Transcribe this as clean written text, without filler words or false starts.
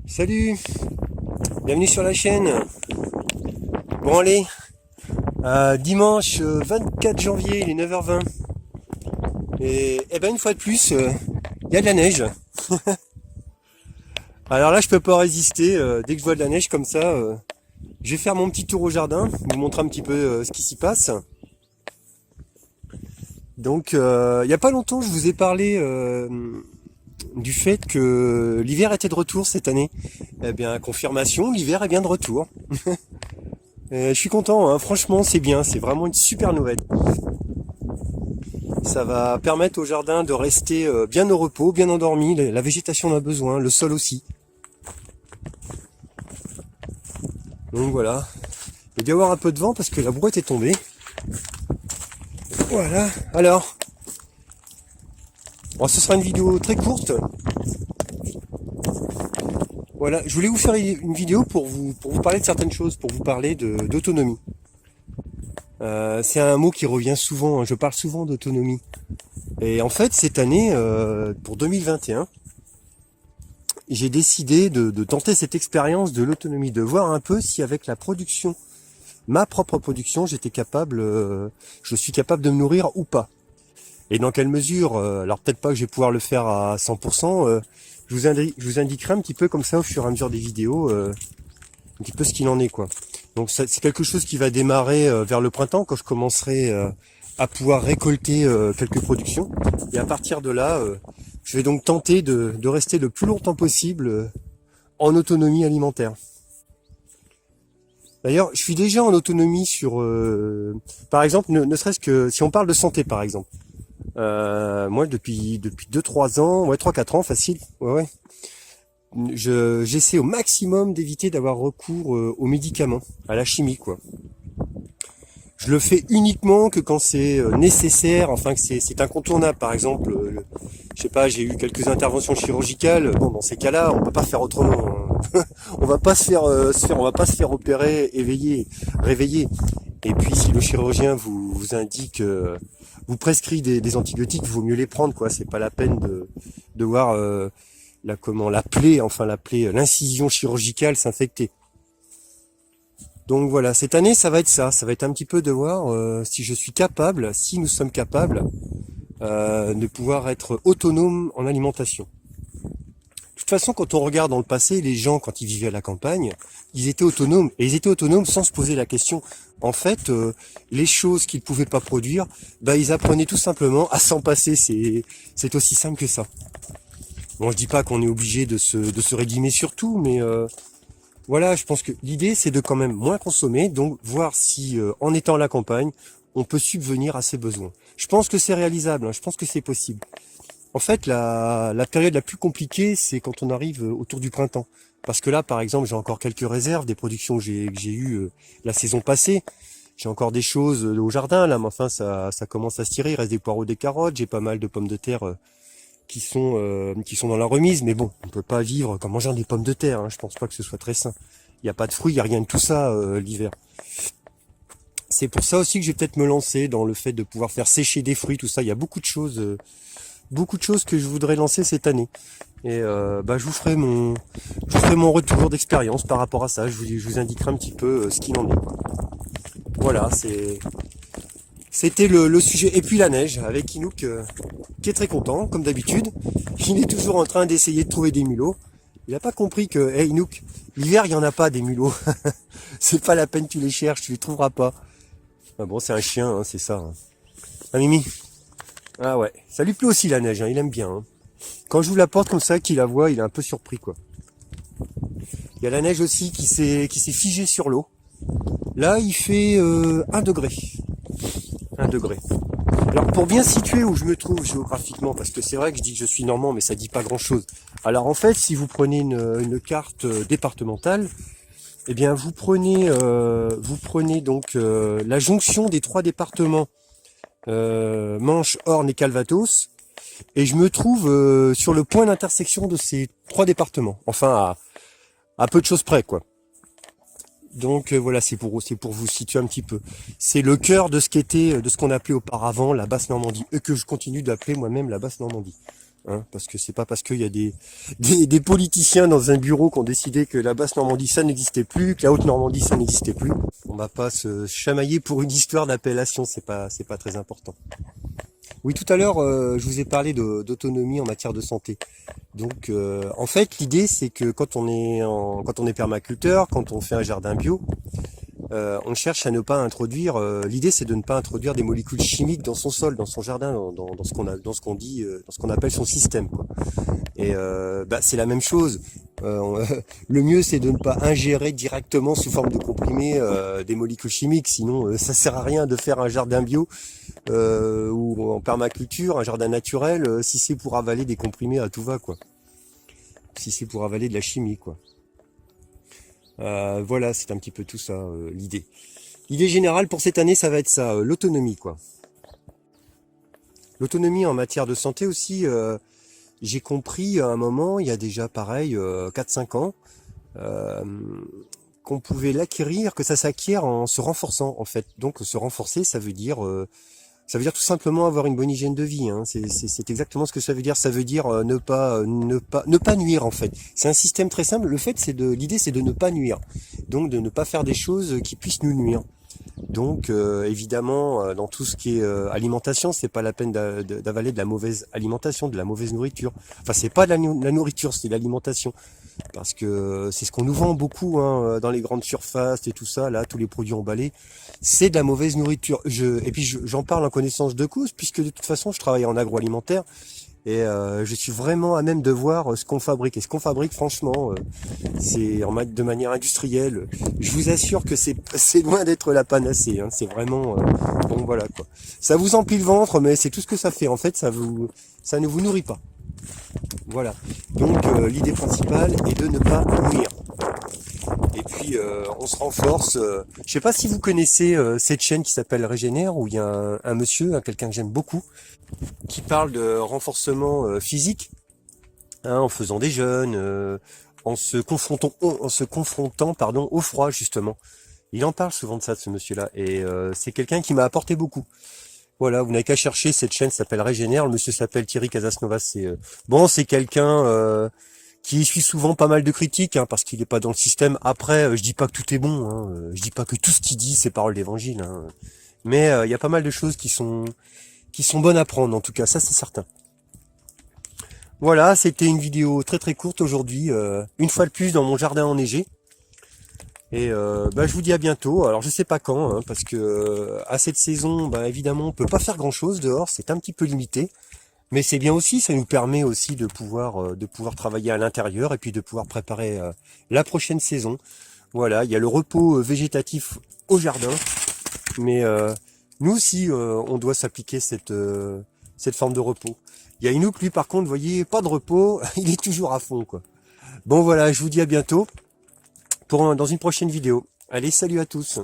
Salut, bienvenue sur la chaîne. Bon allez, dimanche 24 janvier, il est 9h20. Et ben une fois de plus, il y a de la neige. Alors là je peux pas résister, dès que je vois de la neige comme ça, je vais faire mon petit tour au jardin, vous montrer un petit peu ce qui s'y passe. Donc il y a pas longtemps je vous ai parlé du fait que l'hiver était de retour cette année. Eh bien confirmation, l'hiver est bien de retour. Je suis content, hein. Franchement c'est bien, c'est vraiment une super nouvelle. Ça va permettre au jardin de rester bien au repos, bien endormi, la végétation en a besoin, le sol aussi. Donc voilà, il doit y avoir un peu de vent parce que la brouette est tombée. Voilà, alors, bon, ce sera une vidéo très courte. Voilà, je voulais vous faire une vidéo pour vous parler de certaines choses, pour vous parler d'autonomie. C'est un mot qui revient souvent, hein, je parle souvent d'autonomie. Et en fait, cette année, pour 2021, j'ai décidé de tenter cette expérience de l'autonomie, de voir un peu si avec la production, ma propre production, je suis capable de me nourrir ou pas. Et dans quelle mesure, alors peut-être pas que je vais pouvoir le faire à 100%, je vous indiquerai un petit peu comme ça au fur et à mesure des vidéos, un petit peu ce qu'il en est quoi. Donc c'est quelque chose qui va démarrer vers le printemps quand je commencerai à pouvoir récolter quelques productions. Et à partir de là, je vais donc tenter de rester le plus longtemps possible en autonomie alimentaire. D'ailleurs, je suis déjà en autonomie sur, par exemple, ne serait-ce que si on parle de santé par exemple. Moi depuis 2-3 ans, ouais 3-4 ans facile, ouais. J'essaie au maximum d'éviter d'avoir recours aux médicaments, à la chimie quoi. Je le fais uniquement que quand c'est nécessaire, enfin que c'est incontournable. Par exemple, je sais pas, j'ai eu quelques interventions chirurgicales. Bon, dans ces cas-là, on peut pas faire autrement, hein. On va pas on va pas se faire opérer, réveiller. Et puis, si le chirurgien vous indique, vous prescrit des antibiotiques, il vaut mieux les prendre, quoi. C'est pas la peine de voir l'incision chirurgicale s'infecter. Donc voilà, cette année ça va être ça va être un petit peu de voir si nous sommes capables de pouvoir être autonomes en alimentation. De toute façon, quand on regarde dans le passé, les gens, quand ils vivaient à la campagne, ils étaient autonomes, et ils étaient autonomes sans se poser la question. En fait, les choses qu'ils pouvaient pas produire, ils apprenaient tout simplement à s'en passer, c'est aussi simple que ça. Bon, je dis pas qu'on est obligé de se régimer sur tout, mais voilà, je pense que l'idée c'est de quand même moins consommer, donc voir si en étant à la campagne, on peut subvenir à ses besoins. Je pense que c'est réalisable, hein, je pense que c'est possible. En fait, la période la plus compliquée, c'est quand on arrive autour du printemps. Parce que là, par exemple, j'ai encore quelques réserves des productions que j'ai eues la saison passée. J'ai encore des choses au jardin, là, mais enfin, ça commence à se tirer. Il reste des poireaux, des carottes, j'ai pas mal de pommes de terre qui sont dans la remise, mais bon, on peut pas vivre qu'en mangeant des pommes de terre, hein. Je pense pas que ce soit très sain. Il n'y a pas de fruits, il n'y a rien de tout ça l'hiver. C'est pour ça aussi que je vais peut-être me lancer dans le fait de pouvoir faire sécher des fruits, tout ça. Il y a beaucoup de choses que je voudrais lancer cette année. Et je vous ferai mon retour d'expérience par rapport à ça. Je vous indiquerai un petit peu ce qu'il en est. Voilà, c'était le sujet. Et puis la neige, avec Inouk, qui est très content, comme d'habitude. Il est toujours en train d'essayer de trouver des mulots. Il n'a pas compris que, hey Inouk, l'hiver, il n'y en a pas des mulots. C'est pas la peine que tu les cherches, tu les trouveras pas. Ah bon, c'est un chien, hein, c'est ça. Hein. Ah Mimi. Ah ouais, ça lui plaît aussi la neige, hein, il aime bien. Hein. Quand je vous la porte comme ça, qu'il la voit, il est un peu surpris quoi. Il y a la neige aussi qui s'est figée sur l'eau. Là, il fait 1 degré. 1 degré. Alors pour bien situer où je me trouve géographiquement, parce que c'est vrai que je dis que je suis normand, mais ça dit pas grand chose. Alors en fait, si vous prenez une carte départementale, eh bien vous prenez donc la jonction des 3 départements, Manche, Orne et Calvados, et je me trouve sur le point d'intersection de ces 3 départements. Enfin à peu de choses près quoi. Donc voilà, c'est pour vous situer un petit peu. C'est le cœur de ce qu'on appelait auparavant la basse Normandie, et que je continue d'appeler moi-même la basse Normandie. hein, parce que c'est pas parce qu'il y a des politiciens dans un bureau qui ont décidé que la Basse-Normandie ça n'existait plus, que la Haute-Normandie ça n'existait plus. On va pas se chamailler pour une histoire d'appellation, c'est pas très important. Oui, tout à l'heure, je vous ai parlé d'autonomie en matière de santé. Donc, en fait, l'idée, c'est que quand on est permaculteur, quand on fait un jardin bio, on cherche à ne pas introduire. L'idée, c'est de ne pas introduire des molécules chimiques dans son sol, dans son jardin, dans ce qu'on dit, dans ce qu'on appelle son système, quoi. Et c'est la même chose. Le mieux, c'est de ne pas ingérer directement sous forme de comprimés des molécules chimiques. Sinon, ça sert à rien de faire un jardin bio ou en permaculture, un jardin naturel, si c'est pour avaler des comprimés à tout va, quoi. Si c'est pour avaler de la chimie, quoi. Voilà, c'est un petit peu tout ça, l'idée. L'idée générale pour cette année, ça va être ça, l'autonomie, quoi. L'autonomie en matière de santé aussi, j'ai compris à un moment, il y a déjà pareil, 4-5 ans, qu'on pouvait l'acquérir, que ça s'acquiert en se renforçant, en fait. Donc se renforcer, ça veut dire tout simplement avoir une bonne hygiène de vie, hein. C'est exactement ce que ça veut dire. Ça veut dire ne pas nuire, en fait. C'est un système très simple. L'idée c'est de ne pas nuire. Donc de ne pas faire des choses qui puissent nous nuire. Donc évidemment, dans tout ce qui est alimentation, c'est pas la peine d'avaler de la mauvaise alimentation, de la mauvaise nourriture. Enfin, c'est pas de la nourriture, c'est l'alimentation. Parce que c'est ce qu'on nous vend beaucoup, hein, dans les grandes surfaces et tout ça, là, tous les produits emballés, c'est de la mauvaise nourriture. Et puis j'en parle en connaissance de cause, puisque de toute façon je travaille en agroalimentaire et je suis vraiment à même de voir ce qu'on fabrique. Et ce qu'on fabrique, franchement, c'est de manière industrielle. Je vous assure que c'est loin d'être la panacée, hein. C'est vraiment bon, voilà, quoi. Ça vous emplit le ventre, mais c'est tout ce que ça fait. En fait, ça ne vous nourrit pas. Voilà. Donc l'idée principale est de ne pas nuire. Et puis on se renforce. Je sais pas si vous connaissez cette chaîne qui s'appelle Régénère, où il y a un monsieur, quelqu'un que j'aime beaucoup, qui parle de renforcement physique, hein, en faisant des jeûnes, en se confrontant pardon, au froid, justement. Il en parle souvent de ça, de ce monsieur-là, et c'est quelqu'un qui m'a apporté beaucoup. Voilà, vous n'avez qu'à chercher, cette chaîne s'appelle Régénère, le monsieur s'appelle Thierry Casasnovas. C'est quelqu'un qui essuie souvent pas mal de critiques, hein, parce qu'il n'est pas dans le système. Après, je dis pas que tout est bon, hein, je dis pas que tout ce qu'il dit c'est parole d'évangile, hein, mais il y a pas mal de choses qui sont bonnes à prendre, en tout cas, ça c'est certain. Voilà, c'était une vidéo très très courte aujourd'hui, une fois de plus dans mon jardin enneigé. Et je vous dis à bientôt. Alors je sais pas quand, hein, parce que à cette saison, évidemment, on peut pas faire grand chose dehors, c'est un petit peu limité. Mais c'est bien aussi, ça nous permet aussi de pouvoir travailler à l'intérieur et puis de pouvoir préparer la prochaine saison. Voilà, il y a le repos végétatif au jardin, mais nous aussi, on doit s'appliquer cette forme de repos. Il y a Inouk, lui, par contre, vous voyez, pas de repos, il est toujours à fond, quoi. Bon voilà, je vous dis à bientôt dans une prochaine vidéo. Allez, salut à tous.